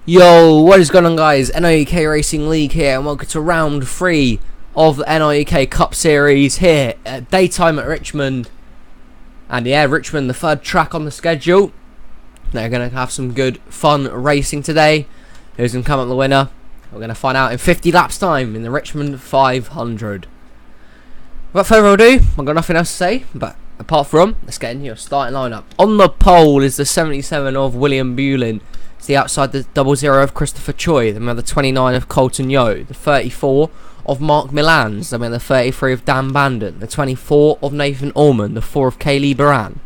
Yo, what is going on, guys? NRUK Racing League here, and welcome to round 3 of the NRUK Cup Series here at daytime at Richmond. And yeah, Richmond, the third track on the schedule. They're going to have some good fun racing today. Who's going to come up the winner? We're going to find out in 50 laps time in the Richmond 500. Without further ado, I've got nothing else to say, but apart from, let's get into your starting lineup. On the pole is the 77 of William Bulin. It's the outside the 00 of Christopher Choi, then we have the 29 of Colton Yo, the 34 of Mark Milans, then we have the 33 of Dan Bandon, the 24 of Nathan Orman, the 4 of Kaylee Baran,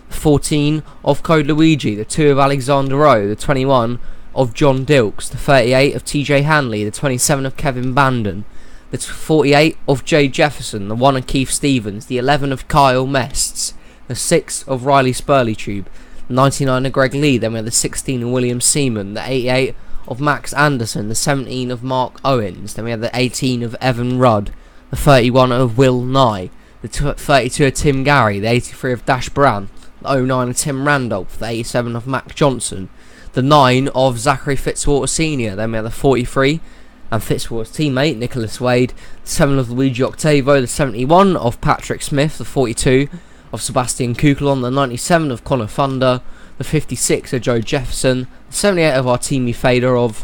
the 14 of Code Luigi, the 2 of Alexander Rowe, the 21 of John Dilks, the 38 of TJ Hanley, the 27 of Kevin Bandon, the 48 of Jay Jefferson, the 1 of Keith Stevens, the 11 of Kyle Mests, the 6 of Riley Spurley-Tube, 99 of Greg Lee, then we have the 16 of William Seaman, the 88 of Max Anderson, the 17 of Mark Owens, then we have the 18 of Evan Rudd, the 31 of Will Nye, the 32 of Tim Gary, the 83 of Dash Brown, the 09 of Tim Randolph, the 87 of Mac Johnson, the 9 of Zachary Fitzwater Sr., then we have the 43 and Fitzwater's teammate Nicholas Wade, the 7 of Luigi Octavo, the 71 of Patrick Smith, the 42 of Sebastian Kuklon, the 97 of Connor Thunder, the 56 of Joe Jefferson, the 78 of Artemi Fedorov,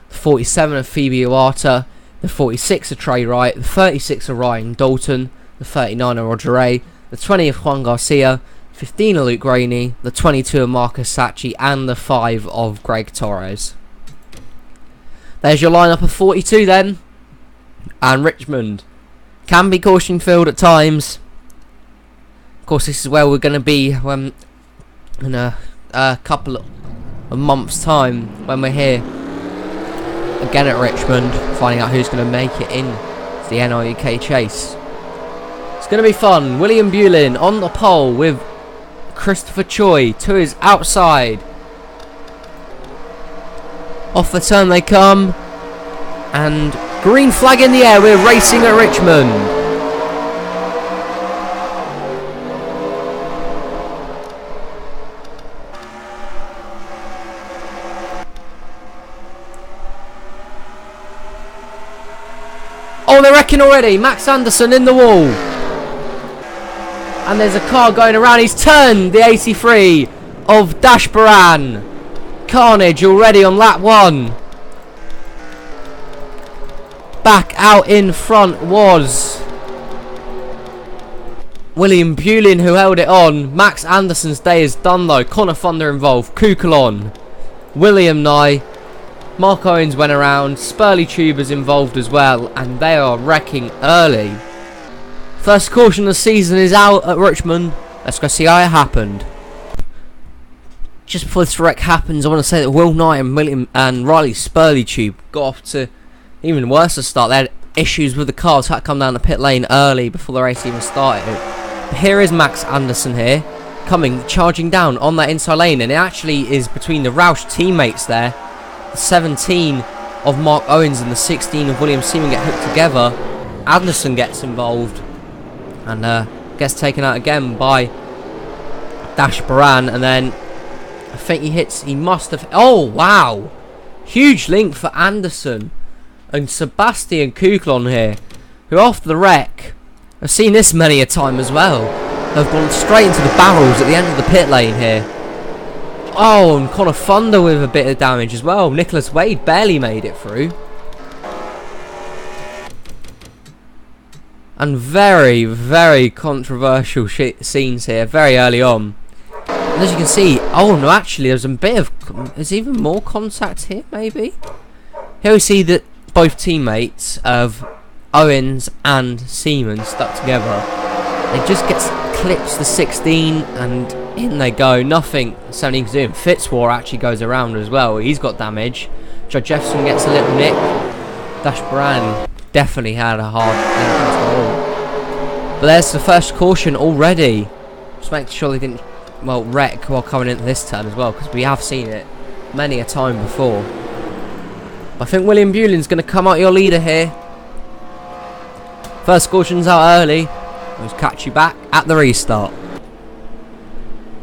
the 47 of Phoebe Iwata, the 46 of Trey Wright, the 36 of Ryan Dalton, the 39 of Roger Ray, the 20 of Juan Garcia, 15 of Luke Rainey, the 22 of Marcus Sacchi, and the 5 of Greg Torres. There's your lineup of 42 then. And Richmond can be caution filled at times. Of course, this is where we're going to be in a couple of months' time when we're here again at Richmond, finding out who's going to make it in to the NRUK chase. It's going to be fun. William Bulin on the pole with Christopher Choi to his outside. Off the turn they come, and green flag in the air. We're racing at Richmond. Oh, they're wrecking already. Max Anderson in the wall. And there's a car going around. He's turned the 83 of Dash Baran. Carnage already on lap 1. Back out in front was William Bulin, who held it on. Max Anderson's day is done though. Connor Thunder involved. Kukulon, William Nye, Mark Owens went around, Spurley-Tube is involved as well, and they are wrecking early. First caution of the season is out at Richmond. Let's go see how it happened. Just before this wreck happens, I want to say that Will Knight and Riley Spurley-Tube got off to even worse a start. They had issues with the cars, had to come down the pit lane early before the race even started. But here is Max Anderson here, charging down on that inside lane, and it actually is between the Roush teammates there. The 17 of Mark Owens and the 16 of William Seaman get hooked together. Anderson gets involved and gets taken out again by Dash Baran, and then I think he must have, oh wow, huge link for Anderson and Sebastian Kuklon here, who after the wreck, I've seen this many a time as well, have gone straight into the barrels at the end of the pit lane here. Oh, and Connor Thunder with a bit of damage as well. Nicholas Wade barely made it through. And very, very controversial scenes here, very early on. And as you can see, oh no, actually there's a bit of, there's even more contact here maybe. Here we see that both teammates of Owens and Seaman stuck together. They just get clips the 16 and in they go. Nothing 17 can do. Fitzwater actually goes around as well. He's got damage. Joe Jefferson gets a little nick. Dash Baran definitely had a hard entrance to the wall. But there's the first caution already. Just make sure they didn't wreck while coming into this turn as well, because we have seen it many a time before. But I think William Bulin's going to come out your leader here. First caution's out early. Let's catch you back at the restart.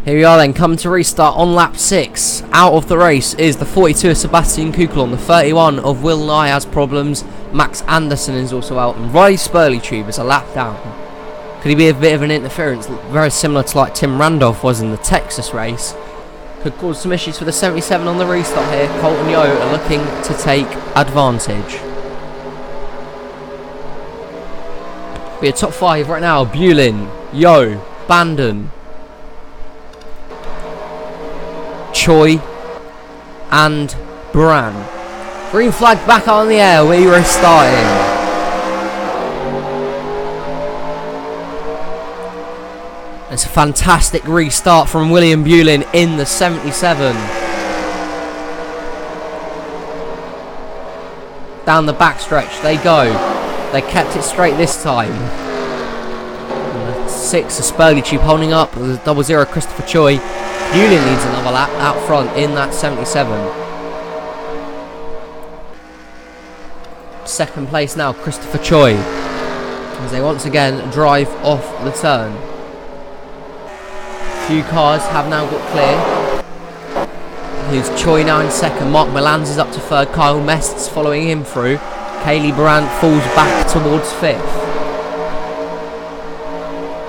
Here we are then, come to restart on lap 6. Out of the race is the 42 of Sebastian Kuklon, the 31 of Will Nye has problems, Max Anderson is also out, and Riley Spurleytube is a lap down. Could he be a bit of an interference, very similar to like Tim Randolph was in the Texas race? Could cause some issues for the 77 on the restart here. Colton Yo are looking to take advantage. Be a top 5 right now, Bulin, Yo, Bandon, Choi and Bran. Green flag back out in the air, we were starting. It's a fantastic restart from William Bulin in the 77. Down the backstretch they go. They kept it straight this time. And the 6 of Spurleytube holding up. The 00 Christopher Choi. Bulin needs another lap out front in that 77. Second place now, Christopher Choi, as they once again drive off the turn. Few cars have now got clear. Here's Choi now in second. Mark Milans is up to third. Kyle Mest's following him through. Kaylee Brandt falls back towards fifth.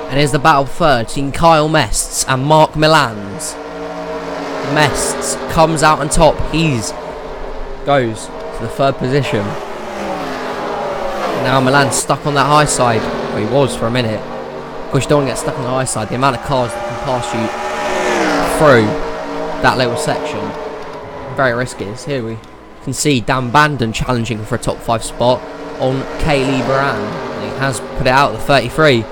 And here's the battle third between Kyle Mests and Mark Milans. Mests comes out on top. He's goes to the third position. Now Milan's stuck on that high side. Well, he was for a minute. Of course, you don't want to get stuck on the high side. The amount of cars that can pass you through that little section, very risky. So here we can see Dan Bandon challenging for a top 5 spot on Kaylee Baran. And he has put it out at the 33.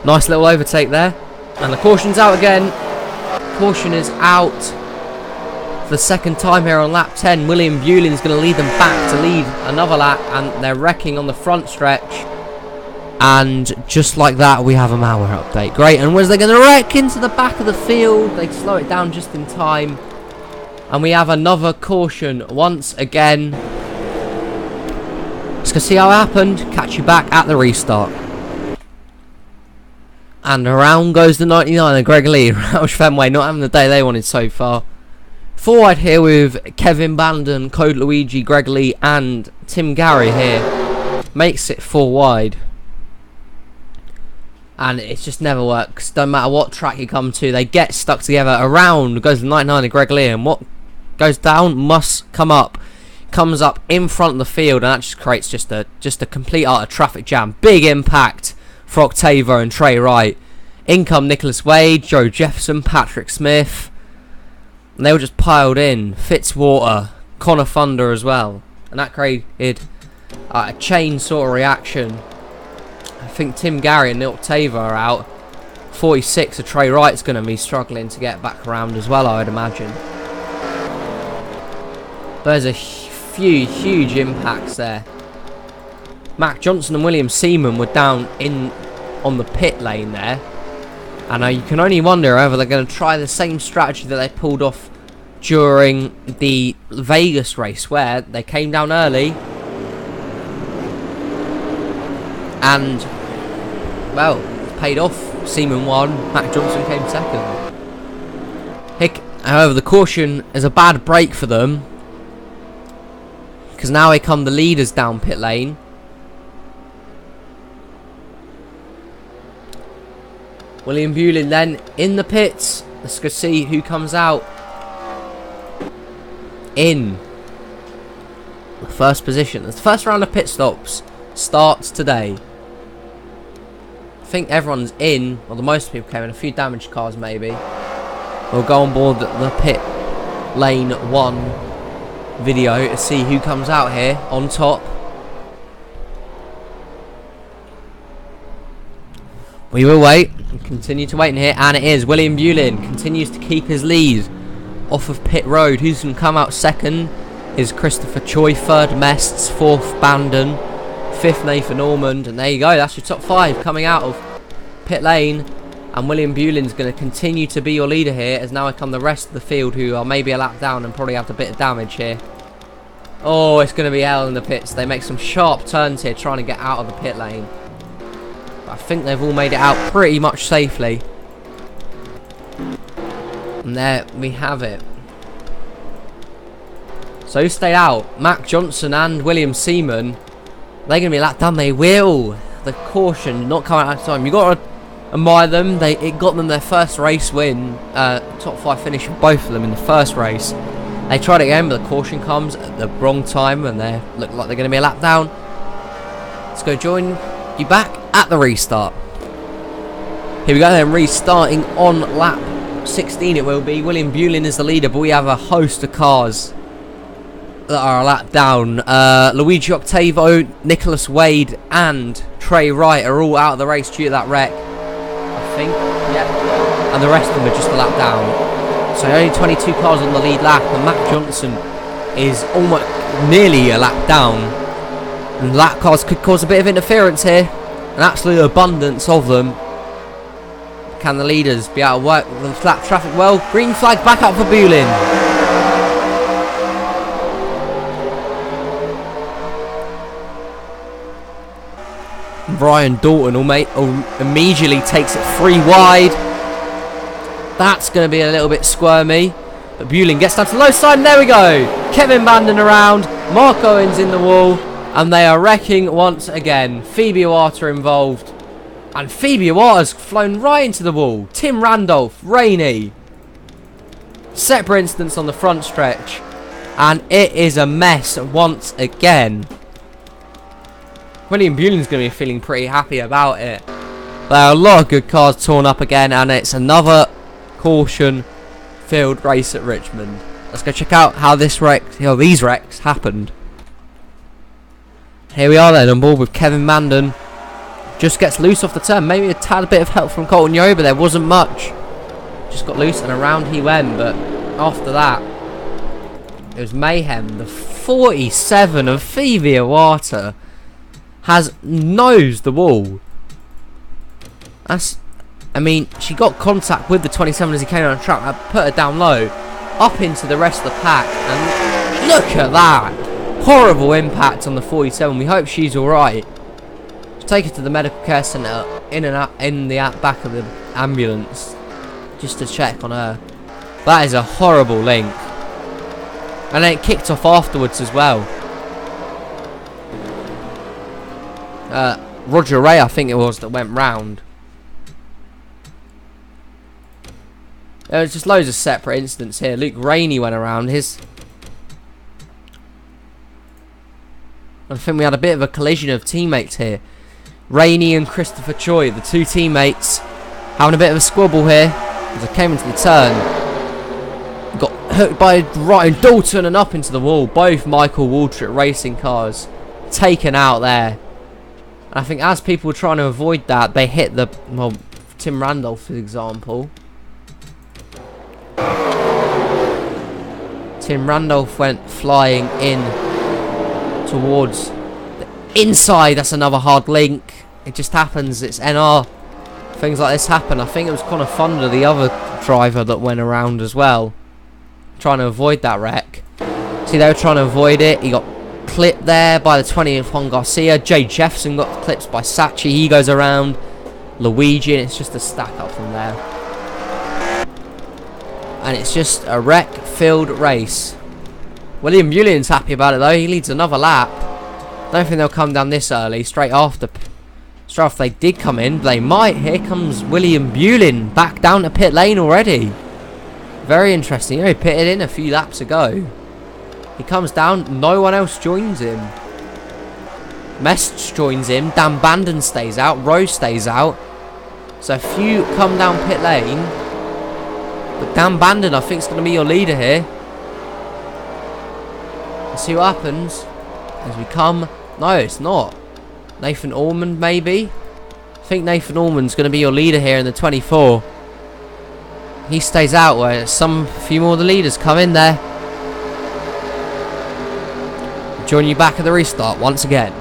Nice little overtake there. And the caution's out again. Caution is out for the second time here on lap 10. William Bulin's going to lead them back to lead another lap, and they're wrecking on the front stretch. And just like that, we have a malware update. Great. And was they going to wreck into the back of the field? They slow it down just in time. And we have another caution once again. Let's go see how it happened. Catch you back at the restart. And around goes the 99 of Greg Lee. Roush Fenway not having the day they wanted so far. Forward here with Kevin Bandon, Code Luigi, Greg Lee and Tim Gary here. Makes it 4 wide. And it just never works. Don't matter what track you come to, they get stuck together. Around goes the 99 of Greg Lee, and what goes down must come up. Comes up in front of the field, and that just creates just a complete utter traffic jam. Big impact for Octavo and Trey Wright. In come Nicholas Wade, Joe Jefferson, Patrick Smith. And they were just piled in. Fitzwater, Connor Thunder as well. And that created a chain sort of reaction. I think Tim Gary and Octavo are out. 46 of Trey Wright's going to be struggling to get back around as well, I would imagine. There's a few huge impacts there. Mac Johnson and William Seaman were down in on the pit lane there. And you can only wonder whether they're going to try the same strategy that they pulled off during the Vegas race, where they came down early and, well, paid off. Seaman won, Mac Johnson came second. However, the caution is a bad break for them, because now here come the leaders down pit lane. William Bulin then in the pits. Let's go see who comes out in the first position. The first round of pit stops starts today. I think everyone's in, or the most people came in. A few damaged cars maybe. We'll go on board the pit lane 1 video to see who comes out here on top. We will wait and continue to wait in here, and it is William Bulin continues to keep his lead off of pit road. Who's going to come out second is Christopher Choi, third Mests, fourth Bandon, fifth Nathan Ormond, and there you go, that's your top 5 coming out of pit lane. And William Bulin's going to continue to be your leader here, as now come the rest of the field who are maybe a lap down and probably have a bit of damage here. Oh, it's going to be hell in the pits. They make some sharp turns here trying to get out of the pit lane. I think they've all made it out pretty much safely. And there we have it. So who stayed out? Mac Johnson and William Seaman. They're going to be lapped down. They will. The caution not coming out of time. You got to admire them. It got them their first race win. Top 5 finish for both of them in the first race. They tried it again, but the caution comes at the wrong time, and they look like they're going to be a lap down. Let's go join you back at the restart. Here we go then, restarting on lap 16 it will be. William Bulin is the leader, but we have a host of cars that are a lap down. Luigi Octavo, Nicholas Wade and Trey Wright are all out of the race due to that wreck, I think. Yeah. And the rest of them are just a lap down. So only 22 cars on the lead lap, and Mac Johnson is almost nearly a lap down. And lap cars could cause a bit of interference here. An absolute abundance of them. Can the leaders be able to work the lap traffic well? Green flag back up for Bulin. Brian Dalton immediately takes it 3 wide. That's going to be a little bit squirmy. But Bulin gets down to the low side, and there we go. Kevin Bandon around. Mark Owens in the wall. And they are wrecking once again. Phoebe Iwata involved. And Phoebe Iwata's flown right into the wall. Tim Randolph, Rainey. Separate incidents on the front stretch. And it is a mess once again. William Bulin's going to be feeling pretty happy about it. There are a lot of good cars torn up again, and it's another caution-filled race at Richmond. Let's go check out how these wrecks happened. Here we are then, on board with Kevin Bandon. Just gets loose off the turn. Maybe a tad bit of help from Colton Yeo, but there wasn't much. Just got loose and around he went, but after that, it was mayhem. The 47 of Phoebe Iwata has nosed the wall. I mean, she got contact with the 27 as he came on the track. I put her down low, up into the rest of the pack, and look at that. Horrible impact on the 47. We hope she's alright. Take her to the medical care centre in the back of the ambulance just to check on her. That is a horrible link. And then it kicked off afterwards as well. Roger Ray, I think it was, that went round. There was just loads of separate incidents here. Luke Rainey went around his. I think we had a bit of a collision of teammates here. Rainey and Christopher Choi, the two teammates, having a bit of a squabble here as I came into the turn. Got hooked by Ryan Dalton and up into the wall. Both Michael Waltrip racing cars taken out there. And I think as people were trying to avoid that, they hit the, well, Tim Randolph, for example. Tim Randolph went flying in towards the inside. That's another hard link. It just happens. It's NR. Things like this happen. I think it was Connor Fonda, the other driver, that went around as well, trying to avoid that wreck. See, they were trying to avoid it. He got clipped there by the 20 of Juan Garcia. Jay Jefferson got clipped by Sachi. He goes around Luigi, and it's just a stack up from there. And it's just a wreck-filled race. William Bulin's happy about it though. He leads another lap. Don't think they'll come down this early. Straight after they did come in, they might. Here comes William Bulin back down to pit lane already. Very interesting. You know, he pitted in a few laps ago. He comes down. No one else joins him. Mest joins him. Dan Bandon stays out. Rose stays out. So a few come down pit lane. But Dan Bandon, I think, is going to be your leader here. Let's see what happens as we come. No, it's not. Nathan Ormond, maybe. I think Nathan Ormond's going to be your leader here in the 24. He stays out where few more of the leaders come in there. Join you back at the restart once again.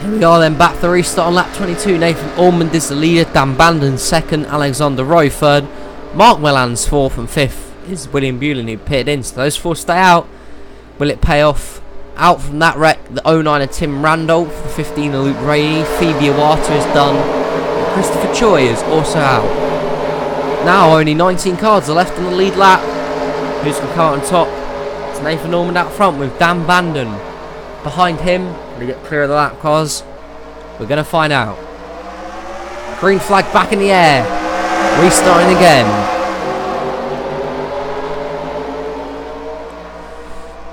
Here we are then, back to the restart on lap 22. Nathan Ormond is the leader. Dan Bandon second. Alexander Rowe third. Mark Millan's fourth, and fifth is William Bulin, who pitted in. So those four stay out. Will it pay off? Out from that wreck, the 09 of Tim Randolph, the 15 of Luke Rainey. Phoebe Iwata is done. And Christopher Choi is also out. now only 19 cars are left on the lead lap. Who's going to come out on top? It's Nathan Norman out front with Dan Bandon behind him. Will he get clear of the lap cars? We're going to find out. Green flag back in the air. Restarting again.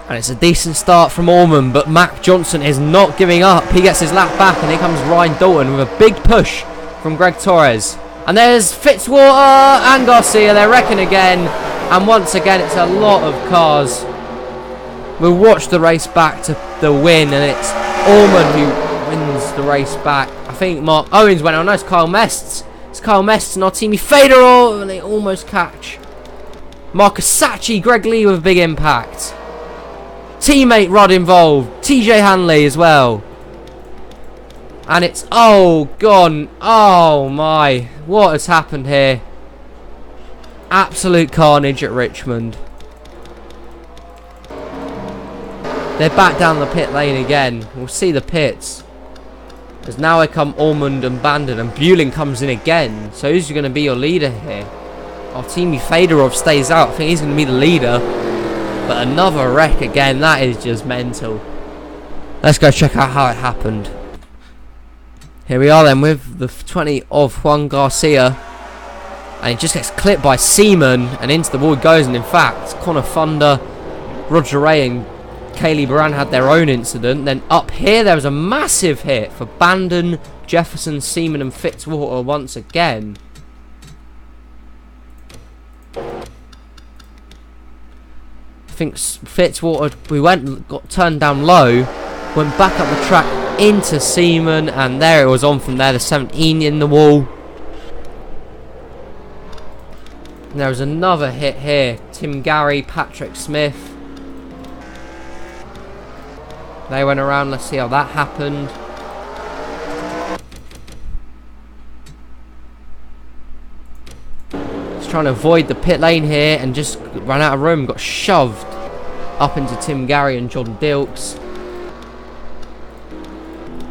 And it's a decent start from Orman, but Mac Johnson is not giving up. He gets his lap back, and here comes Ryan Dalton with a big push from Greg Torres. And there's Fitzwater and Garcia. They're wrecking again. And once again, it's a lot of cars. We'll watch the race back to the win, and it's Orman who wins the race back. I think Mark Owens went on. No, it's Kyle Mests. It's Kyle Mests and Artemi Fedorov, and they almost catch. Marcus Sachi, Greg Lee with a big impact. Teammate Rod involved. TJ Hanley as well. And it's gone. Oh my. What has happened here? Absolute carnage at Richmond. They're back down the pit lane again. We'll see the pits. As now I come Ormond and Bandon, and Bewling comes in again. So who's going to be your leader here? Artemi Fedorov stays out. I think he's going to be the leader. But another wreck again. That is just mental. Let's go check out how it happened. Here we are then with the 20 of Juan Garcia. And he just gets clipped by Seaman. And into the wall he goes. And in fact, Connor Thunder, Roger Ray and Kaylee Baran had their own incident. Then up here there was a massive hit for Bandon, Jefferson, Seaman and Fitzwater once again. I think Fitzwater, got turned down low, went back up the track into Seaman, and there it was on from there, the 17 in the wall. And there was another hit here, Tim Gary, Patrick Smith. They went around, let's see how that happened. Trying to avoid the pit lane here and just ran out of room, got shoved up into Tim Gary and John Dilks.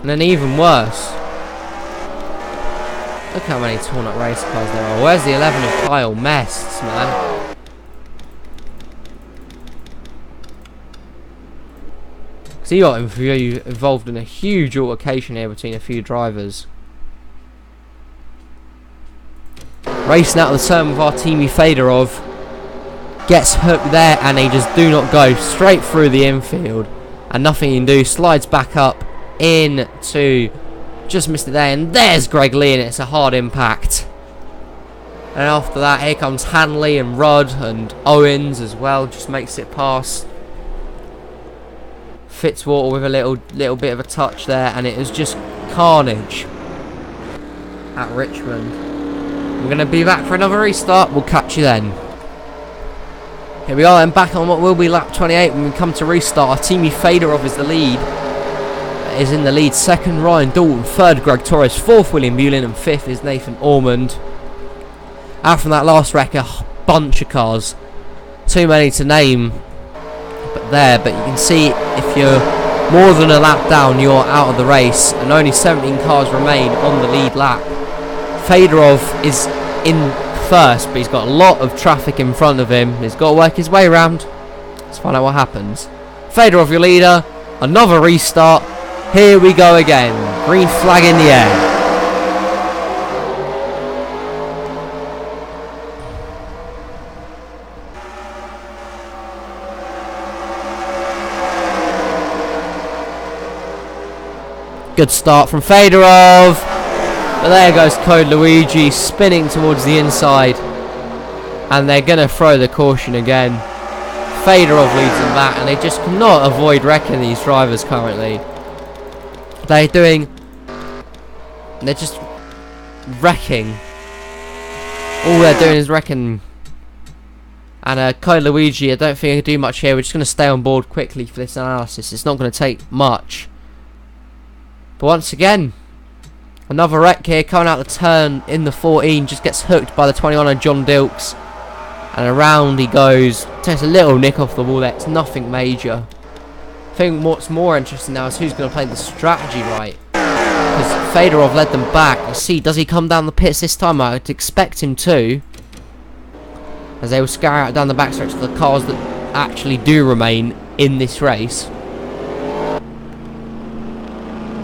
And then even worse, look how many torn up race cars there are. Where's the 11 of Kyle Mests, man? Because he got involved in a huge altercation here between a few drivers. Racing out of the turn with Artemi Fedorov. Gets hooked there and they just do not go. Straight through the infield. And nothing he can do. Slides back up into... Just missed it there. And there's Greg Lee and it's a hard impact. And after that here comes Hanley and Rudd and Owens as well. Just makes it past. Fitzwater with a little bit of a touch there. And it is just carnage at Richmond. We're going to be back for another restart. We'll catch you then. Here we are then, back on what will be lap 28 when we come to restart. Artemi Fedorov is the lead. Is in the lead. Second, Ryan Dalton. Third, Greg Torres. Fourth, William Bewling. And fifth is Nathan Ormond. Out from that last wreck, a bunch of cars. Too many to name. But you can see if you're more than a lap down, you're out of the race. And only 17 cars remain on the lead lap. Fedorov is in first, but he's got a lot of traffic in front of him. He's got to work his way around. Let's find out what happens. Fedorov, your leader. Another restart. Here we go again. Green flag in the air. Good start from Fedorov. But there goes Code Luigi spinning towards the inside. And they're going to throw the caution again. Fedorov leads them back. And they just cannot avoid wrecking these drivers currently. They're just wrecking. All they're doing is wrecking. And Code Luigi, I don't think I can do much here. We're just going to stay on board quickly for this analysis. It's not going to take much. But once again, another wreck here, coming out the turn in the 14, just gets hooked by the 21 of John Dilks. And around he goes, takes a little nick off the wall there, it's nothing major. I think what's more interesting now is who's going to play the strategy right. Because Fedorov led them back. Let's see, does he come down the pits this time? I'd expect him to. as they will scare out down the backstretch to the cars that actually do remain in this race.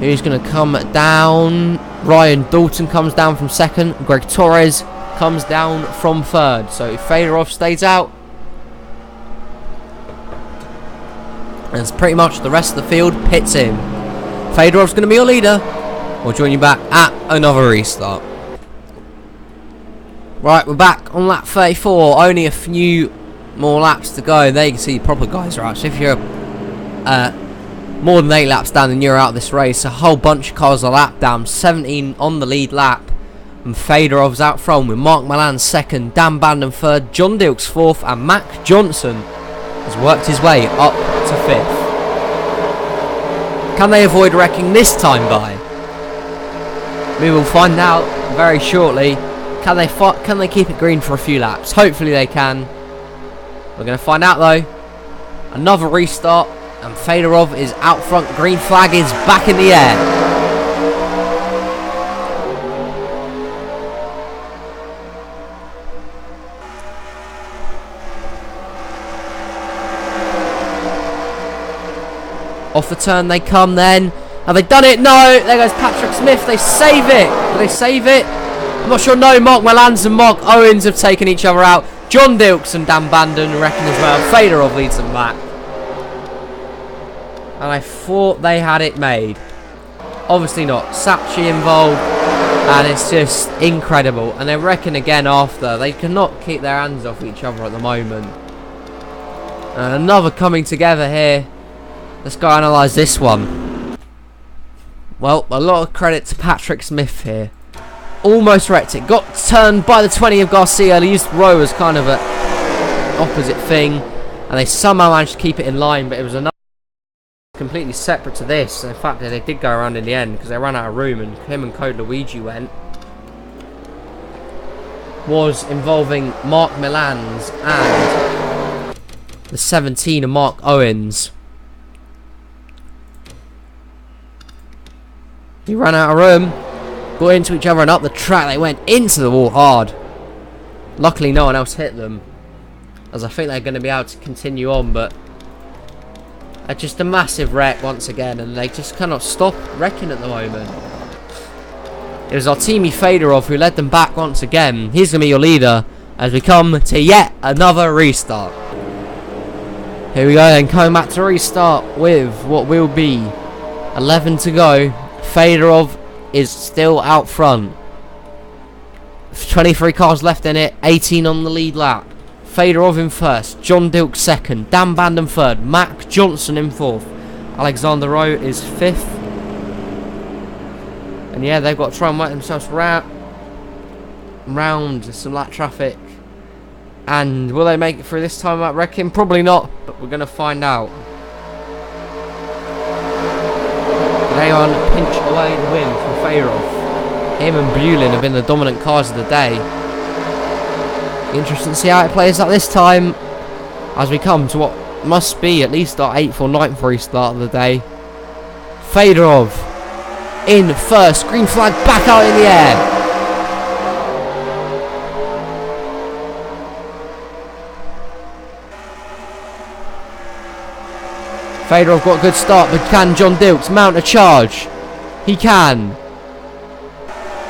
Who's going to come down? Ryan Dalton comes down from second. Greg Torres comes down from third. So Fedorov stays out. And it's pretty much the rest of the field pits in. Fedorov's going to be your leader. We'll join you back at another restart. Right, we're back on lap 34. Only a few more laps to go. There you can see the proper guys are out. So if you're more than 8 laps down, then you're out of this race. A whole bunch of cars are lap down. 17 on the lead lap. And Fedorov's out front with Mark Milan second, Dan Banden third, John Dilks fourth, and Mac Johnson has worked his way up to fifth. Can they avoid wrecking this time by? We will find out very shortly. Can they keep it green for a few laps? Hopefully they can. We're going to find out though. Another restart, and Fedorov is out front. Green flag is back in the air. Off the turn they come then. Have they done it? No! There goes Patrick Smith. They save it. Do they save it? I'm not sure. No, Mark Milans and Mark Owens have taken each other out. John Dilks and Dan Banden reckon as well. Fedorov leads them back. And I thought they had it made. Obviously not. Sachi involved. And it's just incredible. And they reckon again after. They cannot keep their hands off each other at the moment. And another coming together here. Let's go analyse this one. Well, a lot of credit to Patrick Smith here. Almost wrecked it. Got turned by the 20 of Garcia. They used row as kind of a opposite thing. And they somehow managed to keep it in line. But it was another completely separate to this. In fact, they did go around in the end because they ran out of room. And him and Code Luigi went. Was involving Mark Milans and the 17 of Mark Owens. He ran out of room, got into each other and up the track. They went into the wall hard. Luckily no one else hit them, as I think they're going to be able to continue on, but just a massive wreck once again, and they just cannot stop wrecking at the moment. It was Artemi Fedorov who led them back once again. He's going to be your leader as we come to yet another restart. Here we go then, coming back to restart with what will be 11 to go. Fedorov is still out front. 23 cars left in it, 18 on the lead lap. Fedorov in first, John Dilks second, Dan Banden third, Mac Johnson in fourth. Alexander Rowe is fifth. And yeah, they've got to try and work themselves round some lap traffic. And will they make it through this time, I reckon? Probably not, but we're going to find out. They are on pinch away the win from Fedorov. Him and Bulin have been the dominant cars of the day. Interesting to see how it plays out this time as we come to what must be at least our 8th or 9th restart of the day. Fedorov in first. Green flag back out in the air. Fedorov got a good start, but can John Dilks mount a charge? He can.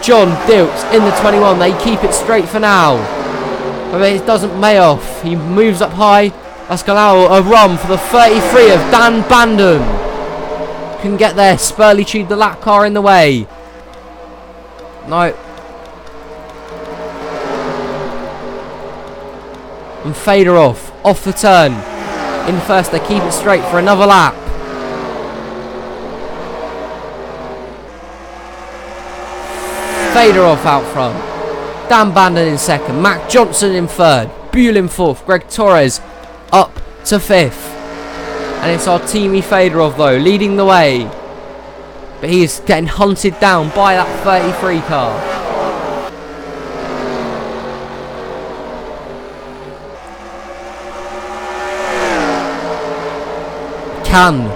John Dilks in the 21. They keep it straight for now. But it doesn't pay off. He moves up high. That's going to allow a run for the 33 of Dan Banden. Can get there. Spurley chewed the lap car in the way. No. And Fedorov off the turn. In first, they keep it straight for another lap. Fedorov out front. Dan Banden in second. Mac Johnson in third. Bulin fourth. Greg Torres up to fifth. And it's Artemi Fedorov though, leading the way. But he is getting hunted down by that 33 car. Can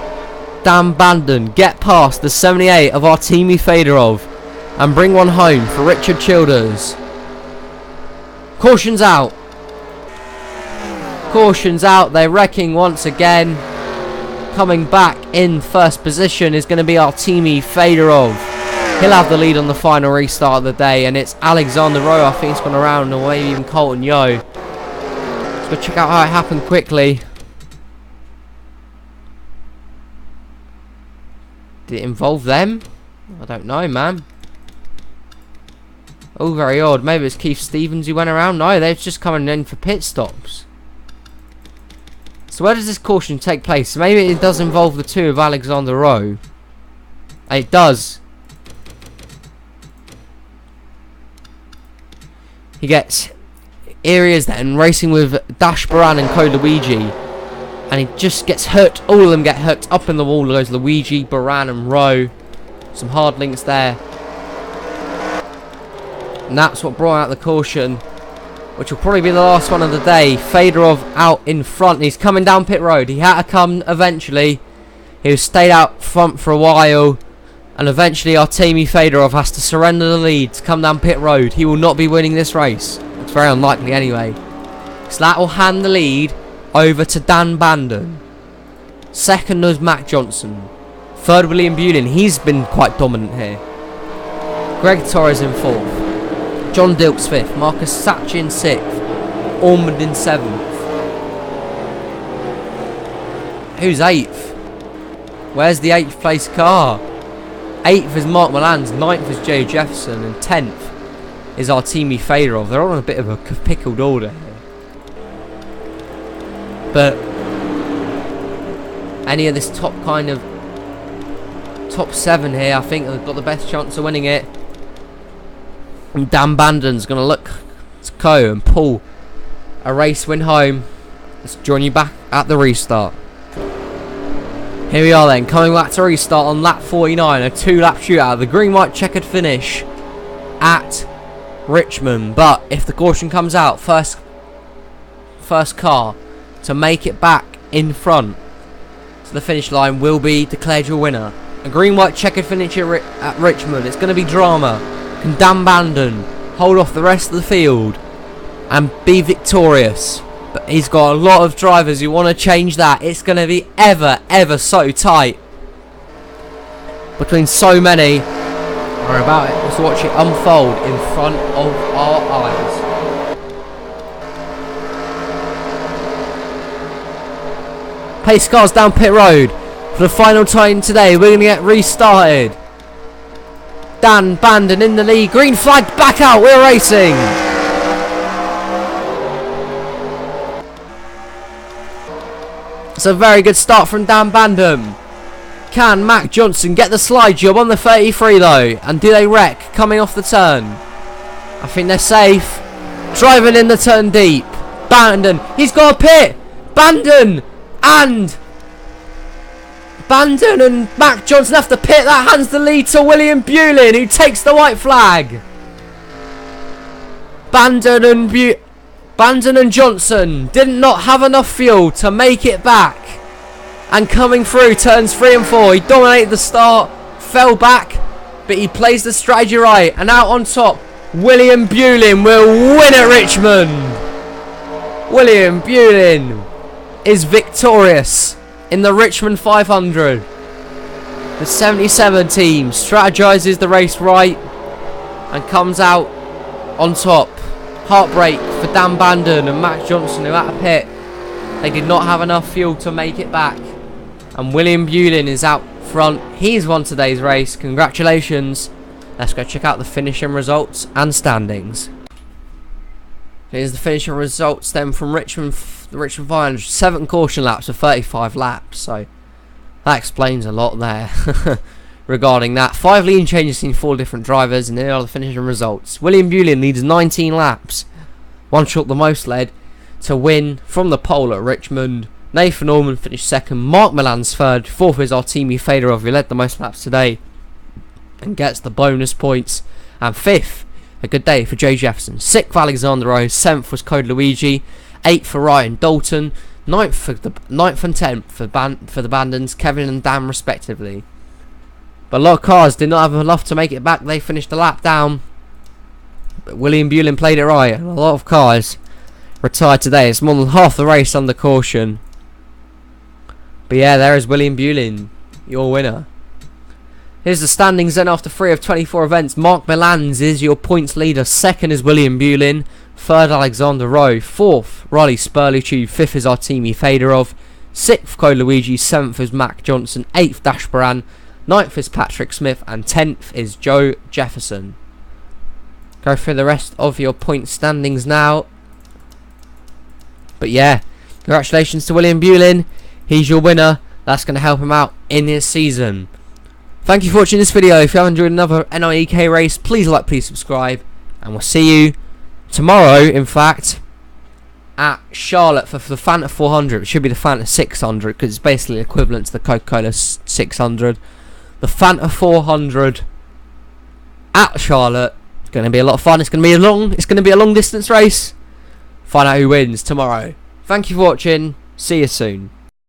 Dan Banden get past the 78 of Artemi Fedorov and bring one home for Richard Childers? Caution's out. Caution's out. They're wrecking once again. Coming back in first position is going to be Artemi Fedorov. He'll have the lead on the final restart of the day, and it's Alexander Rowe, I think, has gone around, or maybe even Colton Yo. Let's go check out how it happened quickly. Did it involve them? I don't know, man. Oh, very odd. Maybe it's Keith Stevens who went around. No, they're just coming in for pit stops. So where does this caution take place? Maybe it does involve the two of Alexander Rowe. It does. He gets... Here he is then, racing with Dash Baran and Code Luigi. And he just gets hooked. All of them get hooked. Up in the wall goes Luigi, Baran and Rowe. Some hard links there. And that's what brought out the caution, which will probably be the last one of the day. Fedorov out in front. He's coming down pit road. He had to come eventually. He stayed out front for a while. And eventually Artemi Fedorov has to surrender the lead to come down pit road. He will not be winning this race. It's very unlikely anyway. So that will hand the lead over to Dan Bandon. Second was Matt Johnson. Third, William Bulin. He's been quite dominant here. Greg Torres in fourth. John Dilks fifth. Marcus Sachi in sixth. Ormond in seventh. Who's eighth? Where's the 8th place car? 8th is Mark Milans. 9th is Jay Jefferson. And 10th is Artemi Fedorov. They're all in a bit of a pickled order here. But any of this top 7 here, I think they've got the best chance of winning it. And Dan Bandon's going to look to go and pull a race win home. Let's join you back at the restart. Here we are then, coming back to restart on lap 49, a 2-lap shootout, the green-white checkered finish at Richmond. But if the caution comes out, first car to make it back in front to the finish line will be declared your winner. A green-white checkered finish at Richmond. It's going to be drama. Can Dan Bandon hold off the rest of the field and be victorious? But he's got a lot of drivers who want to change that. It's going to be ever so tight between so many. We're about it. Let's watch it unfold in front of our eyes. Pace cars down pit road for the final time today. We're going to get restarted. Dan Bandon in the lead. Green flag back out. We're racing. It's a very good start from Dan Bandon. Can Mac Johnson get the slide job on the 33 though? And do they wreck coming off the turn? I think they're safe. Driving in the turn deep. Bandon. He's got a pit. Bandon and Mac Johnson have to pit. That hands the lead to William Bulin, who takes the white flag. Bandon and Johnson did not have enough fuel to make it back. And coming through turns 3 and 4, he dominated the start, fell back, but he plays the strategy right. And out on top, William Bulin will win at Richmond. William Bulin is victorious in the Richmond 500. The 77 team strategizes the race right and comes out on top. Heartbreak for Dan Bandon and Max Johnson, who had a pit. They did not have enough fuel to make it back. And William Bulin is out front. He's won today's race. Congratulations. Let's go check out the finishing results and standings. Here's the finishing results then from Richmond. The Richmond 500. 7 caution laps of 35 laps. So that explains a lot there. Regarding that, 5 lead changes seen 4 different drivers, and here are the finishing results. William Bulin leads 19 laps, one short the most led, to win from the pole at Richmond. Nathan Norman finished second, Mark Milan's third, fourth is Artemi Fedorov, who led the most laps today and gets the bonus points, and fifth, a good day for Jay Jefferson. Sixth, Alexander Rose. Seventh was Code Luigi. Eighth for Ryan Dalton. Ninth and 10th for the Bandons, Kevin and Dan respectively. But a lot of cars did not have enough to make it back. They finished the lap down. But William Bulin played it right. And a lot of cars retired today. It's more than half the race under caution. But yeah, there is William Bulin, your winner. Here's the standings then after 3 of 24 events. Mark Milans is your points leader. Second is William Bulin. Third, Alexander Rowe. Fourth, Riley Spurley. Fifth is Artemi Fedorov. Sixth, Ko Luigi. Seventh is Mac Johnson. Eighth, Dash Baran. Ninth is Patrick Smith. And 10th is Joe Jefferson. Go through the rest of your point standings now. But yeah, congratulations to William Bulin. He's your winner. That's going to help him out in his season. Thank you for watching this video. If you have enjoyed another NRUK race, please like, please subscribe. And we'll see you tomorrow, in fact, at Charlotte for the Fanta 400. It should be the Fanta 600 because it's basically equivalent to the Coca-Cola 600. The Fanta 400 at Charlotte. It's going to be a lot of fun. It's going to be a long distance race. Find out who wins tomorrow. Thank you for watching. See you soon.